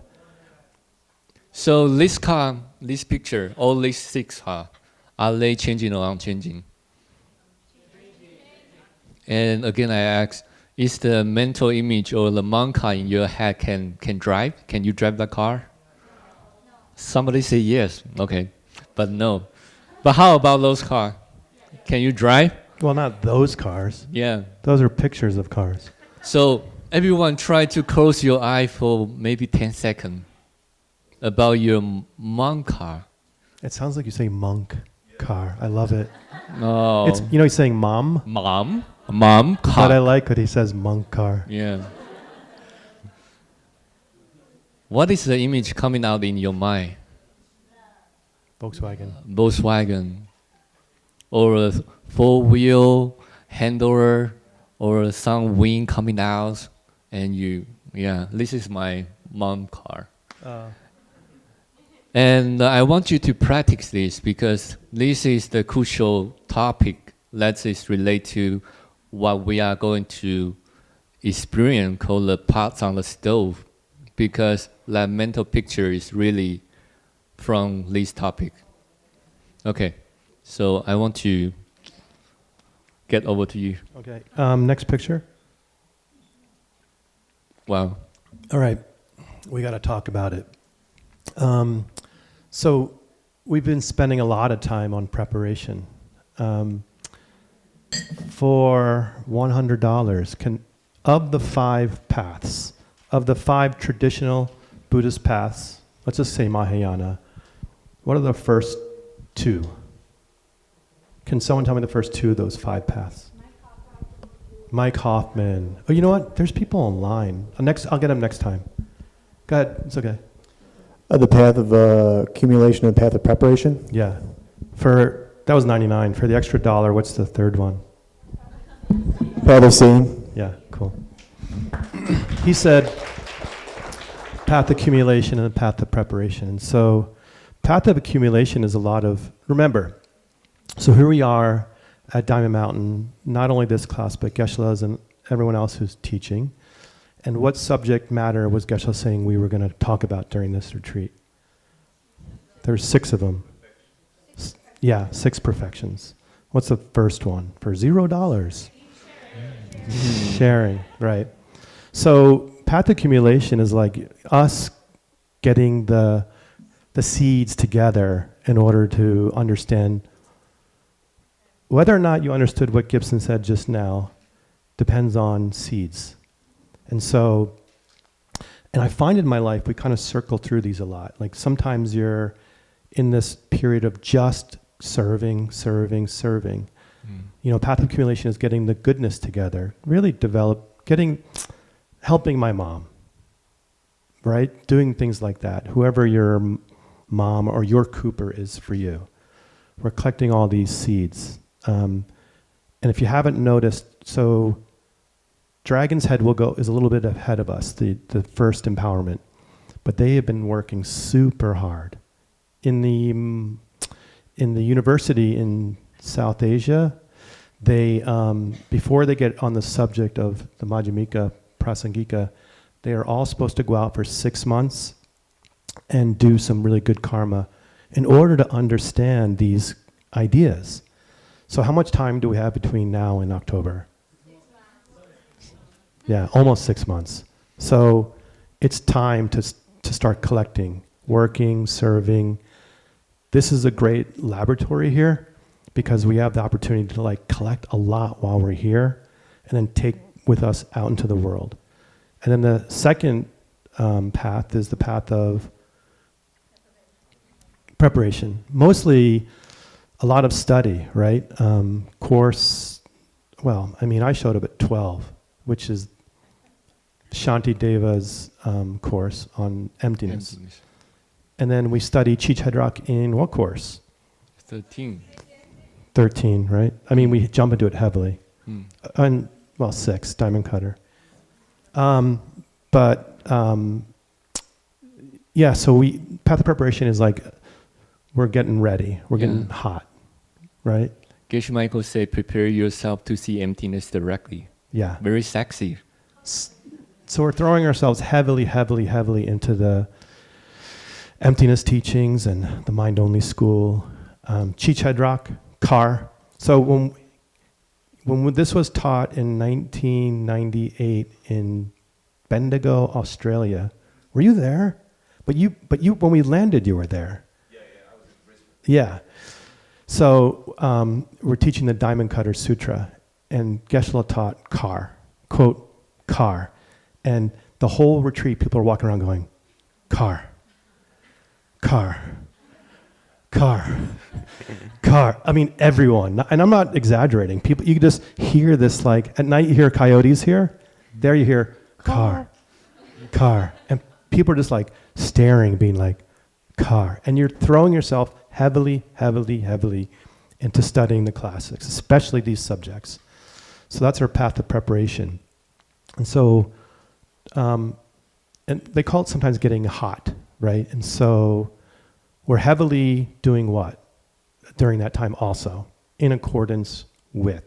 S2: So this car, this picture, all these 6 are they changing or unchanging? And again, I ask, is the mental image or the manka in your head can drive? Can you drive the car? Somebody say yes. Okay, but no. But how about those cars? Can you drive?
S1: Well, not those cars.
S2: Yeah.
S1: Those are pictures of cars.
S2: So everyone try to close your eye for maybe 10 seconds about your monk car.
S1: It sounds like you say monk car. I love it.
S2: No.
S1: It's, you know, he's saying mom.
S2: Mom car.
S1: But I like what he says, monk car.
S2: Yeah. What is the image coming out in your mind? Volkswagen. Or a 4-wheel handler, or some wind coming out, and this is my mom car. And I want you to practice this because this is the crucial topic that is related to what we are going to experience called the pots on the stove, because that mental picture is really from this topic. Okay, so I want to get over to you.
S1: Okay, next picture.
S2: Wow.
S1: All right, we got to talk about it. So we've been spending a lot of time on preparation. For $100, of the 5 paths, of the 5 traditional Buddhist paths, let's just say Mahayana, what are the first 2? Can someone tell me the first 2 of those 5 paths? Mike Hoffman. Oh, you know what? There's people online. I'll get him next time. Go ahead. It's okay.
S7: The path of accumulation and the path of preparation?
S1: Yeah. That was 99. For the extra $1, what's the third one?
S7: Path of seeing.
S1: Yeah, cool. He said path accumulation and the path of preparation. And so path of accumulation is a lot of, remember, so here we are at Diamond Mountain, not only this class, but Geshe and everyone else who's teaching. And what subject matter was Geshe saying we were going to talk about during this retreat? There's 6 of them. Yeah, 6 perfections. What's the first one? For $0. Sharing, right. So path accumulation is like us getting the seeds together in order to understand. Whether or not you understood what Gibson said just now depends on seeds. And so, and I find in my life, we kind of circle through these a lot. Like sometimes you're in this period of just serving. You know, path of accumulation is getting the goodness together, really helping my mom, right? Doing things like that. Whoever your mom or your Cooper is for you. We're collecting all these seeds. And if you haven't noticed, so Dragon's Head is a little bit ahead of us, the first empowerment, but they have been working super hard. In the university in South Asia, they before they get on the subject of the Madhyamika Prasangika, they are all supposed to go out for 6 months and do some really good karma in order to understand these ideas. So how much time do we have between now and October? Yeah, almost 6 months. So it's time to start collecting, working, serving. This is a great laboratory here because we have the opportunity to like collect a lot while we're here and then take with us out into the world. And then the second path is the path of preparation. Mostly a lot of study, right? Course, well, I mean, I showed up at 12, which is Shanti Deva's course on emptiness. And then we study Chichedrak in what course?
S2: 13.
S1: 13, right? I mean, we jump into it heavily. And, well, 6, Diamond Cutter. Yeah, so path of preparation is like, we're getting ready. We're getting hot, right?
S2: Geshe Michael said, prepare yourself to see emptiness directly.
S1: Yeah.
S2: Very sexy.
S1: So we're throwing ourselves heavily into the... emptiness teachings and the mind-only school. Chichedrak, car. So when this was taught in 1998 in Bendigo, Australia, were you there? But you when we landed, you were there. Yeah, I was in Brisbane. Yeah. So we're teaching the Diamond Cutter Sutra, and Geshe taught car, quote, car. And the whole retreat, people are walking around going, car, car, car, car. I mean, everyone. And I'm not exaggerating. People, you can just hear this, like, at night you hear coyotes here. There you hear car, car. And people are just like staring, being like, car. And you're throwing yourself heavily, heavily, heavily into studying the classics, especially these subjects. So that's our path of preparation. And so, and they call it sometimes getting hot, right? And so we're heavily doing what during that time also, in accordance with.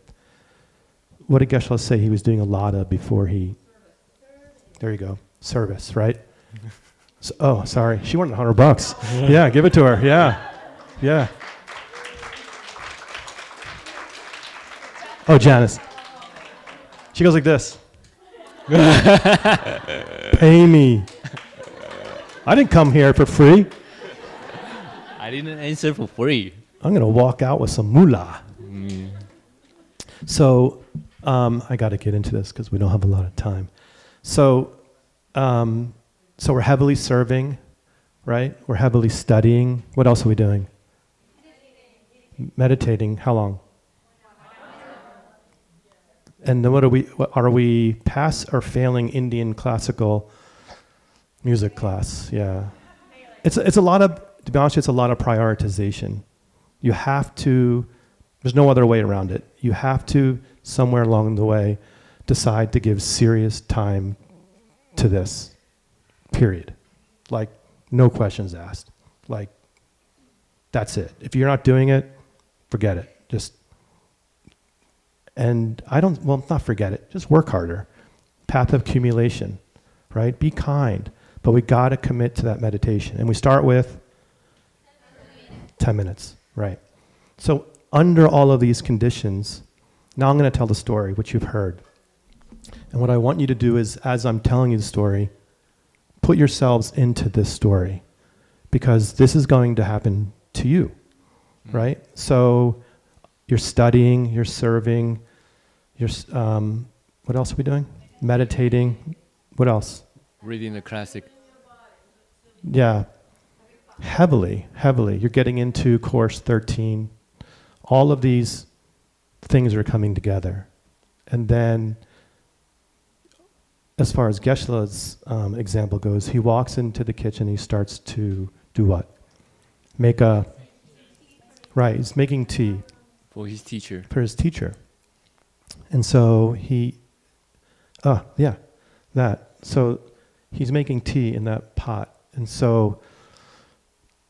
S1: What did Geshe say he was doing a lot of before he... There you go. Service, right? So, oh, sorry. She wanted $100. Yeah, give it to her. Yeah. Yeah. Oh, Janice. She goes like this. Pay me. I didn't come here for free.
S2: I didn't answer for free.
S1: I'm going to walk out with some moolah. So I got to get into this because we don't have a lot of time. So we're heavily serving, right? We're heavily studying. What else are we doing? Meditating. How long? And then what are we pass or failing Indian classical music class? Yeah. It's a lot of, to be honest, it's a lot of prioritization. You have to, there's no other way around it. You have to, somewhere along the way, decide to give serious time to this, period. Like, no questions asked. Like, that's it. If you're not doing it, forget it. Not forget it, just work harder. Path of accumulation, right? Be kind. But we got to commit to that meditation. And we start with 10 minutes, right? So under all of these conditions, now I'm going to tell the story, which you've heard. And what I want you to do is, as I'm telling you the story, put yourselves into this story, because this is going to happen to you, right? So you're studying, you're serving, you're, what else are we doing? Meditating. What else?
S2: Reading the classic.
S1: Yeah. Heavily. You're getting into course 13. All of these things are coming together. And then, as far as Geshe-la's example goes, he walks into the kitchen, he starts to do what? He's making tea.
S2: For his teacher.
S1: For his teacher. And so So he's making tea in that pot. And so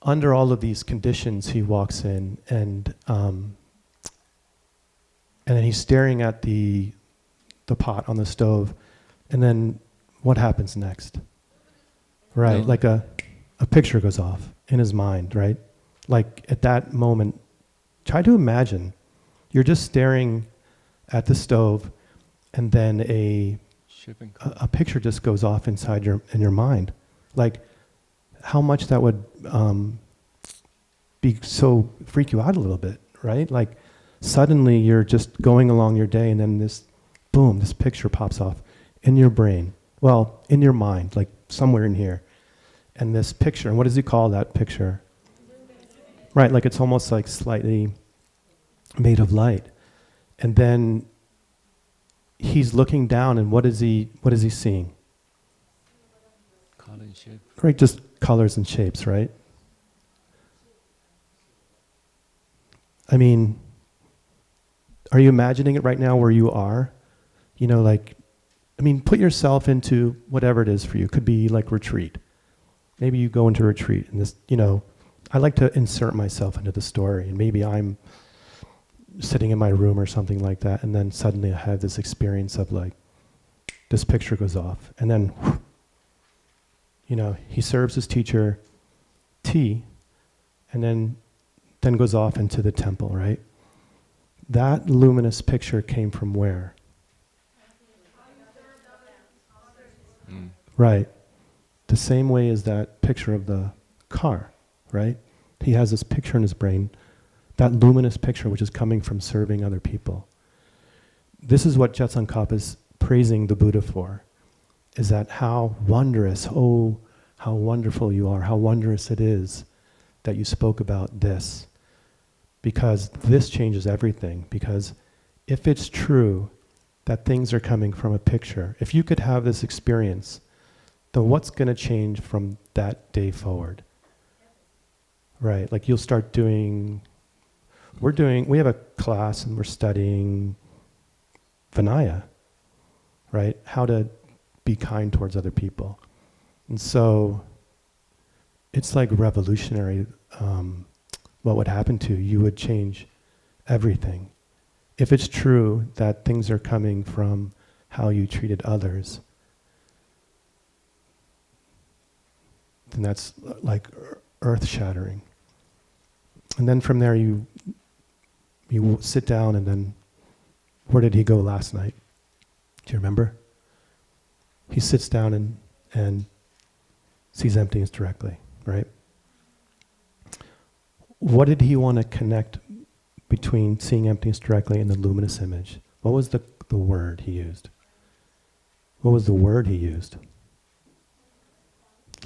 S1: under all of these conditions, he walks in and then he's staring at the pot on the stove. And then what happens next? Right, like a picture goes off in his mind, right? Like at that moment, try to imagine you're just staring at the stove, and then a picture just goes off inside your mind. Like how much that would be so freak you out a little bit, right? Like suddenly you're just going along your day, and then this picture pops off in your brain. Well, in your mind, like somewhere in here. And this picture, and what does he call that picture? Right, like it's almost like slightly made of light. And then he's looking down, and what is he seeing?
S2: Color and shape.
S1: Right, just colors and shapes, right? I mean, are you imagining it right now where you are? You know, like, I mean, put yourself into whatever it is for you. Could be like retreat. Maybe you go into retreat, and this, you know, I like to insert myself into the story, and maybe I'm sitting in my room or something like that, and then suddenly I have this experience of like, this picture goes off, and then, you know, he serves his teacher, tea, and then goes off into the temple, right? That luminous picture came from where? Right. The same way as that picture of the car, right? He has this picture in his brain, that luminous picture which is coming from serving other people. This is what Je Tsongkapa is praising the Buddha for, is that how wondrous, oh, how wonderful you are, how wondrous it is that you spoke about this. Because this changes everything. Because if it's true that things are coming from a picture, if you could have this experience, then what's going to change from that day forward? Right, like you'll start doing, we have a class and we're studying Vinaya, right? How to be kind towards other people. And so it's like revolutionary. What would happen to you? You would change everything. If it's true that things are coming from how you treated others, then that's like earth-shattering. And then from there you sit down, and then where did he go last night? Do you remember? He sits down and sees emptiness directly, right? What did he want to connect between seeing emptiness directly and the luminous image? What was the word he used? What was the word he used?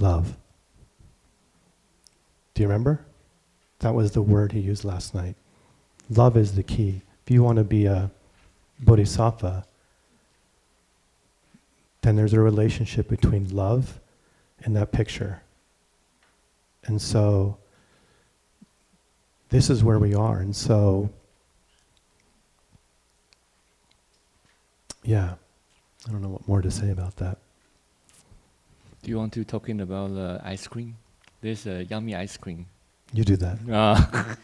S1: Love. Do you remember? That was the word he used last night. Love is the key. If you want to be a bodhisattva, then there's a relationship between love and that picture. And so this is where we are. And so, yeah, I don't know what more to say about that.
S2: Do you want to talking about ice cream? There's a yummy ice cream.
S1: You do that.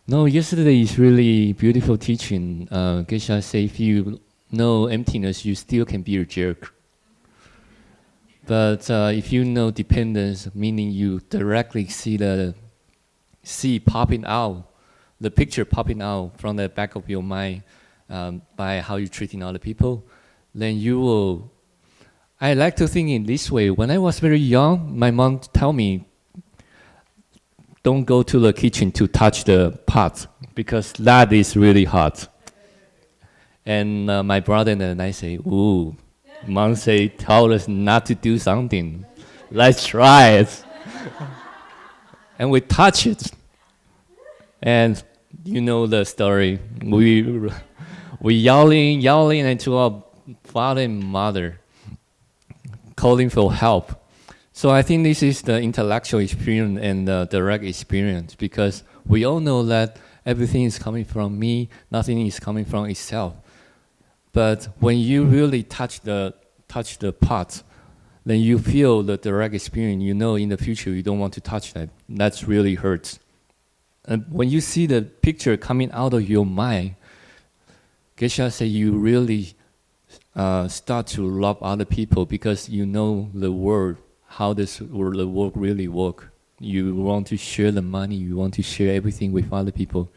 S2: No, yesterday is really beautiful teaching. Geshe said, if you know emptiness, you still can be a jerk. But if you know dependence, meaning you directly see popping out, the picture popping out from the back of your mind by how you're treating other people, then you will. I like to think in this way. When I was very young, my mom told me, don't go to the kitchen to touch the pot because that is really hot. And my brother and I say, ooh, mom told us not to do something. Let's try it. And we touch it. And you know the story. We yelling into our father and mother, calling for help. So I think this is the intellectual experience and the direct experience, because we all know that everything is coming from me, nothing is coming from itself. But when you really touch the pot, then you feel the direct experience. You know in the future you don't want to touch that. That's really hurts. And when you see the picture coming out of your mind, Geshe said you really start to love other people because you know the word, how the work really work. You want to share the money, you want to share everything with other people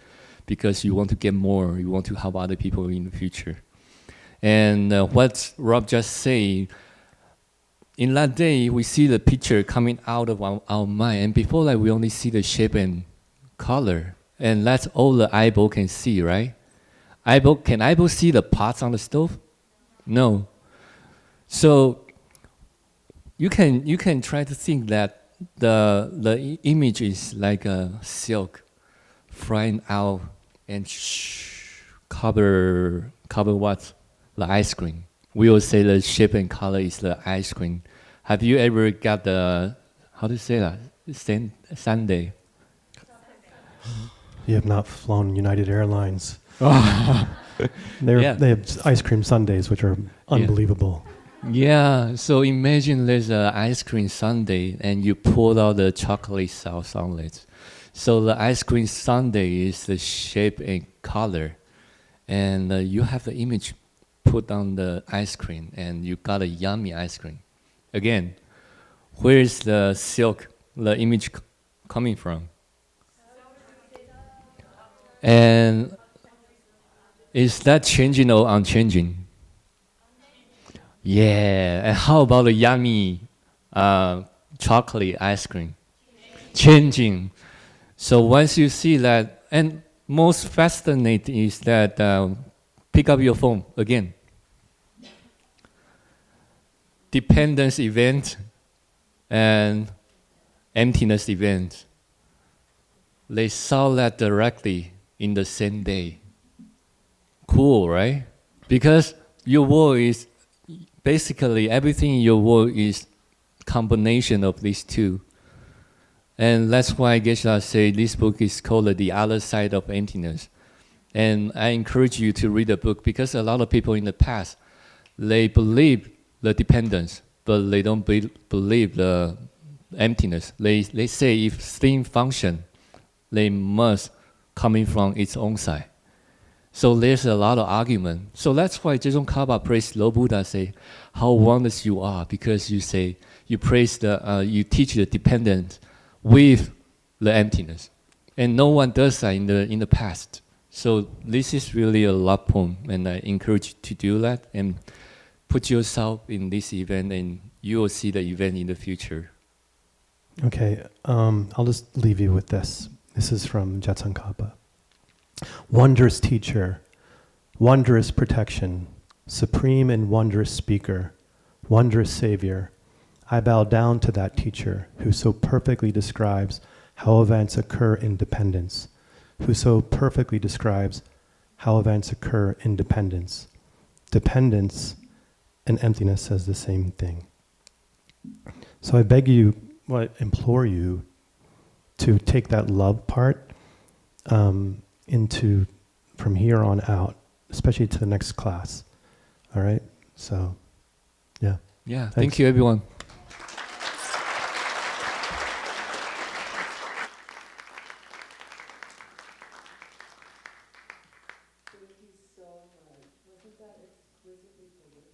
S2: because you want to get more, you want to help other people in the future. And what Rob just said, in that day, we see the picture coming out of our mind, and before that, we only see the shape and color, and that's all the eyeball can see, right? Can eyeball see the pots on the stove? No. So you can try to think that the image is like a silk flying out and cover what? The ice cream. We will say the shape and color is the ice cream. Have you ever got the, how to say that? Sundae.
S1: You have not flown United Airlines. They have ice cream sundaes, which are unbelievable.
S2: Yeah, so imagine there's an ice cream sundae and you pour out the chocolate sauce on it. So the ice cream sundae is the shape and color. And you have the image put on the ice cream and you got a yummy ice cream. Again, where is the silk, the image coming from? And is that changing or unchanging? Yeah. And how about the yummy chocolate ice cream? Changing. So once you see that, and most fascinating is that pick up your phone again. Dependence event and emptiness event. They saw that directly in the same day. Cool, right? Because your world is basically everything in your world is combination of these two. And that's why Geshe say this book is called The Other Side of Emptiness. And I encourage you to read the book because a lot of people in the past, they believe the dependence, but they don't believe the emptiness. They say if things function, they must coming from its own side. So there's a lot of argument. So that's why Je Tsongkapa praised Lord Buddha, say, how wondrous you are, because you say, you praise you teach the dependence with the emptiness. And no one does that in the past. So this is really a love poem, and I encourage you to do that and put yourself in this event, and you will see the event in the future.
S1: Okay, I'll just leave you with this. This is from Je Tsongkapa. Wondrous teacher, wondrous protection, supreme and wondrous speaker, wondrous savior, I bow down to that teacher who so perfectly describes how events occur in dependence, who so perfectly describes how events occur in dependence. Dependence and emptiness says the same thing. So I beg you, implore you to take that love part into from here on out, especially to the next class. All right? So, yeah.
S2: Yeah,
S1: Thanks.
S2: thank you, everyone.
S8: Thank you so much. Wasn't that exquisitely delicious?